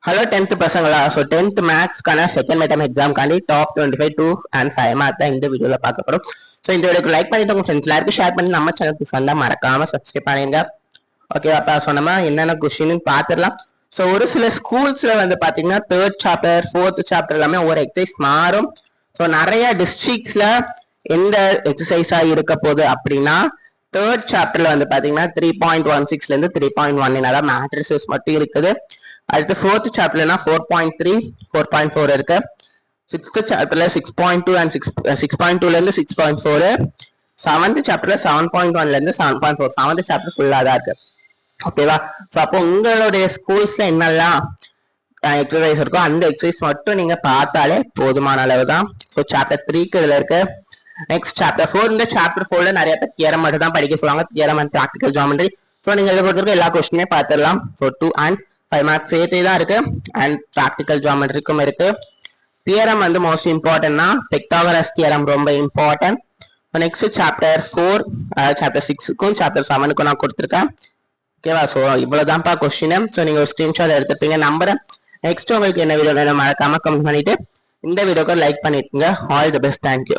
Hello 10th பசங்களா. So 10th மேக்ஸ்க்கான second midterm எக்ஸாம்காண்டி டாப் 25 2 and 5 மார்க் தான் இந்த வீடியோவில் பார்க்க போகிறோம். ஸோ இந்த வீடியோக்கு லைக் பண்ணிட்டு உங்கள் ஃப்ரெண்ட்ஸ் எல்லாருக்கும் ஷேர் பண்ணி நம்ம சேனலுக்கு சொந்தா மறக்காம சப்ஸ்கிரைப் பண்ணிடுங்க. ஓகேவாப்பா, சொன்னோமா என்னென்ன கொஸ்டின்னு பார்த்துடலாம். ஸோ ஒரு சில ஸ்கூல்ஸில் வந்து பார்த்தீங்கன்னா 3rd சாப்டர் 4th சாப்டர் எல்லாமே ஒரு எக்ஸசைஸ் மாறும். ஸோ நிறைய டிஸ்ட்ரிக்ட்ஸில் எந்த எக்ஸசைஸாக இருக்க போகுது அப்படின்னா 3rd சாப்டர்ல வந்து பார்த்தீங்கன்னா 3.16லேருந்து 3.1 அதாவது மேட்ரிசஸ் மட்டும் இருக்குது. அடுத்து 4th சாப்டர்னா 4.3 4.4 இருக்கு. 6th சாப்டர்ல 6.2 and 6.2ல இருந்து 6.4. 7th சாப்டர்ல 7.1ல இருந்து 7.4. 7th சாப்டர் ஃபுல்லா தான் இருக்கு. ஓகேவா? ஸோ அப்போ உங்களுடைய ஸ்கூல்ஸ்ல என்னெல்லாம் எக்ஸசைஸ் இருக்கோ அந்த எக்ஸசைஸ் மட்டும் நீங்க பார்த்தாலே போதுமான அளவு தான். ஸோ சாப்டர் 3க்கு இதுல இருக்கு. Next chapter 4. இந்த சாப்டர் 4ல நிறைய பேர் தியரம் மட்டும் தான் படிக்க சொல்லுவாங்க, theorem and practical geometry. So நீங்க இதை பொறுத்தவரைக்கும் எல்லா கொஸ்டினே பார்த்துடலாம். ஸோ 2 and 5 மார்க்ஸ் சேர்த்தே தான் இருக்கு. அண்ட் ப்ராக்டிக்கல் ஜியோமெட்ரிக்கும் இருக்கு. தியரம் வந்து மோஸ்ட் இம்பார்ட்டன்ட்னா பித்தாகரஸ் தியரம் ரொம்ப இம்பார்ட்டன்ட். நெக்ஸ்ட் சாப்டர் 4 சாப்டர் 6க்கும் சாப்டர் 7க்கும் நான் கொடுத்துருக்கேன். ஓகேவா? So இவ்வளவுதான்ப்பா question. ஸோ நீங்க ஒரு ஸ்கிரீன்ஷாட் எடுத்துப்பீங்க நம்புறேன். நெக்ஸ்ட் உங்களுக்கு என்ன வீடியோ மறக்காம கமெண்ட் பண்ணிட்டு இந்த வீடியோக்கு லைக் பண்ணிட்டுங்க. All the best. தேங்க்யூ.